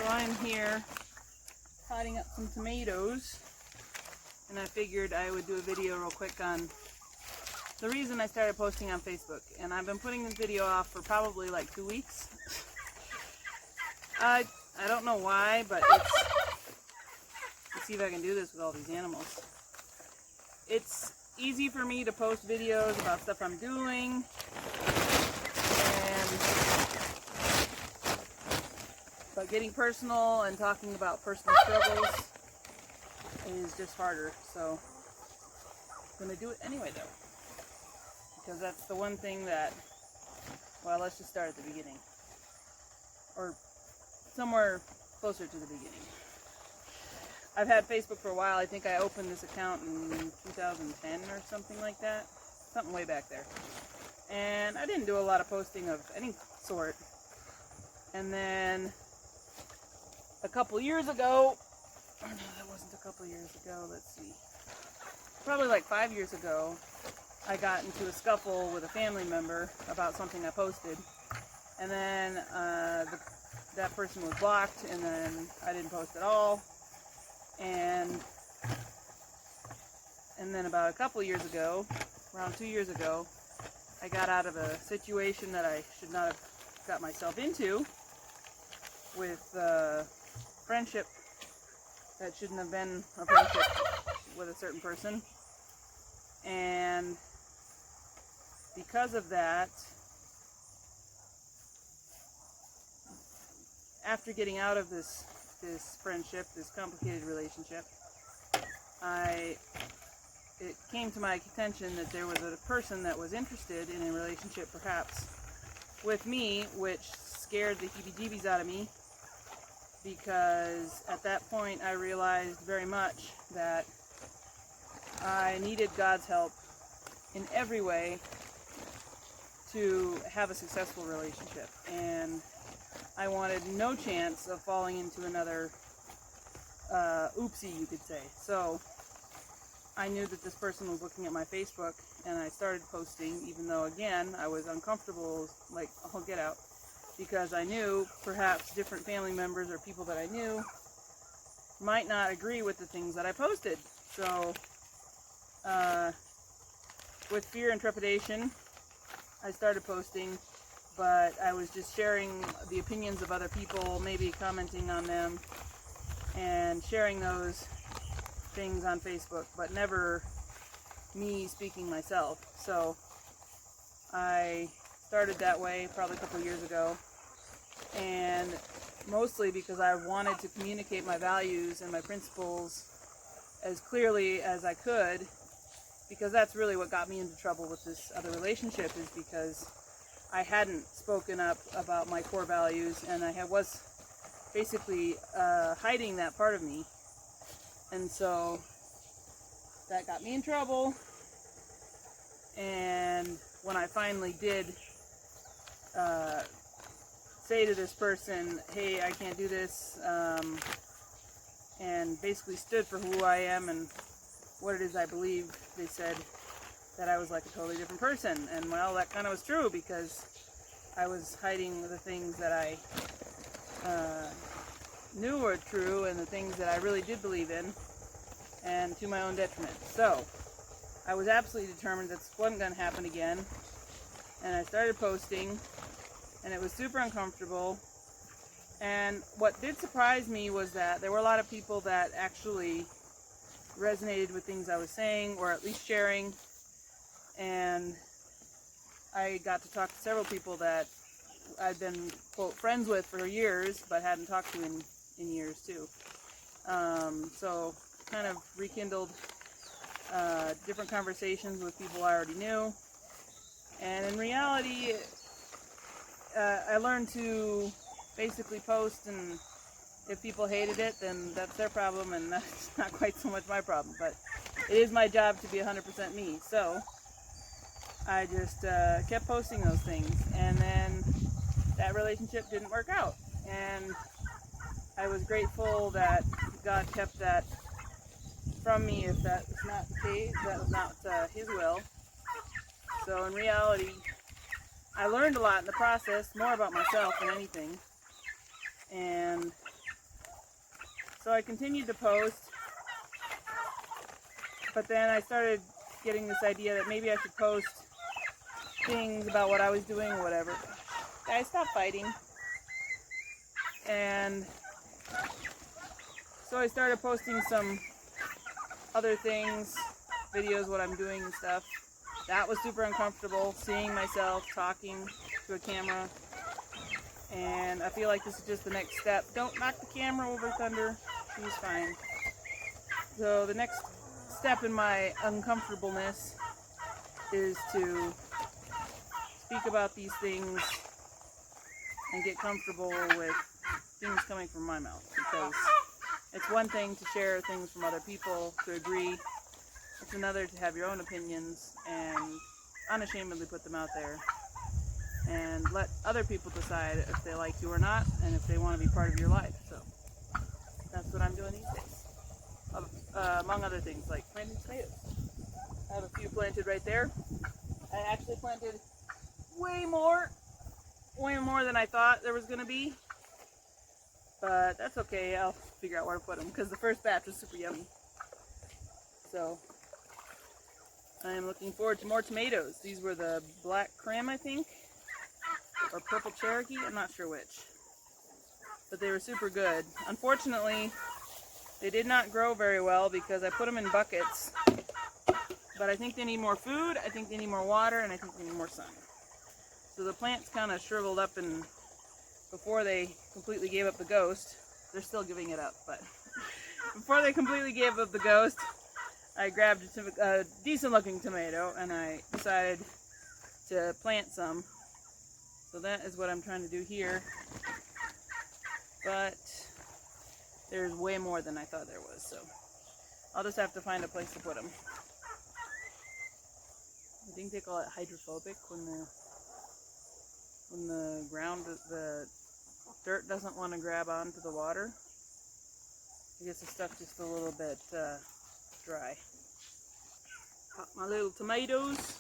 So I'm here cutting up some tomatoes, and I figured I would do a video real quick on the reason I started posting on Facebook. And I've been putting this video off for probably like 2 weeks. I don't know why, but let's see if I can do this with all these animals. It's easy for me to post videos about stuff I'm doing, but getting personal and talking about personal struggles is just harder. So I'm gonna do it anyway though, because that's the one thing that, well, let's just start at the beginning, or somewhere closer to the beginning. I've had Facebook for a while. I think I opened this account in 2010 or something like that, something way back there, and I didn't do a lot of posting of any sort. And then a couple years ago, or no, that wasn't a couple years ago, let's see, probably like 5 years ago, I got into a scuffle with a family member about something I posted, and then that person was blocked, and then I didn't post at all. And then about a couple years ago, around 2 years ago, I got out of a situation that I should not have got myself into, with friendship that shouldn't have been a friendship with a certain person. And because of that, after getting out of this friendship, this complicated relationship, it came to my attention that there was a person that was interested in a relationship perhaps with me, which scared the heebie-jeebies out of me, because at that point I realized very much that I needed God's help in every way to have a successful relationship, and I wanted no chance of falling into another oopsie, you could say. So I knew that this person was looking at my Facebook, and I started posting, even though, again, I was uncomfortable, like, I'll get out, because I knew perhaps different family members or people that I knew might not agree with the things that I posted. So with fear and trepidation, I started posting, but I was just sharing the opinions of other people, maybe commenting on them, and sharing those things on Facebook, but never me speaking myself. So I started that way probably a couple of years ago, and mostly because I wanted to communicate my values and my principles as clearly as I could, because that's really what got me into trouble with this other relationship, is because I hadn't spoken up about my core values, and I was basically hiding that part of me. And so that got me in trouble. And when I finally did say to this person, hey, I can't do this, and basically stood for who I am and what it is I believe, they said that I was like a totally different person. And well, that kind of was true, because I was hiding the things that I knew were true, and the things that I really did believe in, and to my own detriment. So I was absolutely determined that this wasn't going to happen again, and I started posting, and it was super uncomfortable. And what did surprise me was that there were a lot of people that actually resonated with things I was saying, or at least sharing. And I got to talk to several people that I'd been, quote, friends with for years, but hadn't talked to in years too. So kind of rekindled different conversations with people I already knew. And in reality, I learned to basically post, and if people hated it, then that's their problem, and that's not quite so much my problem. But it is my job to be 100% me. So I just kept posting those things, and then that relationship didn't work out. And I was grateful that God kept that from me. If that was not the case, that was not His will. So in reality, I learned a lot in the process, more about myself than anything. And So I continued to post, but then I started getting this idea that maybe I should post things about what I was doing or whatever. Guys, stop fighting. And so I started posting some other things, videos, what I'm doing and stuff. That was super uncomfortable, seeing myself talking to a camera. And I feel like this is just the next step. Don't knock the camera over, Thunder. She's fine. So the next step in my uncomfortableness is to speak about these things and get comfortable with things coming from my mouth, because it's one thing to share things from other people, to agree. It's another to have your own opinions and unashamedly put them out there and let other people decide if they like you or not and if they want to be part of your life. So that's what I'm doing these days, among other things like planting tomatoes. I have a few planted right there. I actually planted way more than I thought there was going to be, but that's okay. I'll figure out where to put them because the first batch was super yummy. So I am looking forward to more tomatoes. These were the Black Krim, I think, or Purple Cherokee, I'm not sure which, but they were super good. Unfortunately, they did not grow very well because I put them in buckets, but I think they need more food, I think they need more water, and I think they need more sun. So the plants kind of shriveled up, and before they completely gave up the ghost, they're still giving it up, but before they completely gave up the ghost, I grabbed a decent looking tomato and I decided to plant some. So that is what I'm trying to do here. But there's way more than I thought there was, so I'll just have to find a place to put them. I think they call it hydrophobic when the ground, the dirt doesn't want to grab onto the water. I guess the stuff's just a little bit dry. Got my little tomatoes.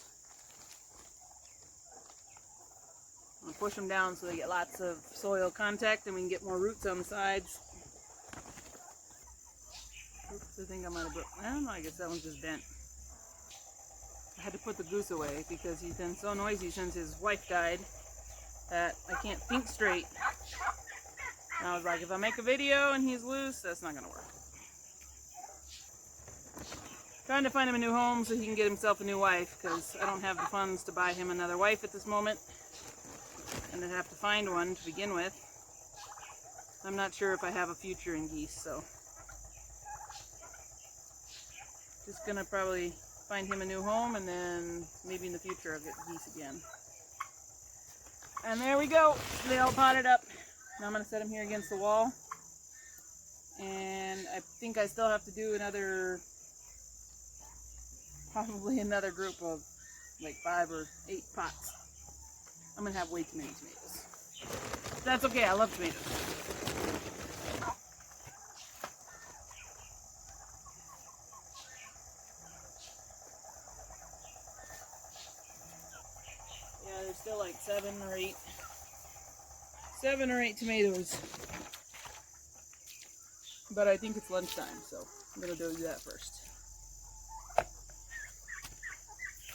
I'm going to push them down so they get lots of soil contact and we can get more roots on the sides. Oops, I think I might have broke. I don't know, I guess that one's just bent. I had to put the goose away because he's been so noisy since his wife died that I can't think straight. And I was like, if I make a video and he's loose, that's not going to work. Trying to find him a new home so he can get himself a new wife, because I don't have the funds to buy him another wife at this moment. And I'd have to find one to begin with. I'm not sure if I have a future in geese, so just gonna probably find him a new home, and then maybe in the future I'll get geese again. And there we go. They all potted up. Now I'm gonna set them here against the wall. And I think I still have to do probably another group of like 5 or 8 pots. I'm gonna have way too many tomatoes. That's okay, I love tomatoes. Yeah, there's still like 7 or 8 tomatoes. But I think it's lunchtime, so I'm gonna do that first.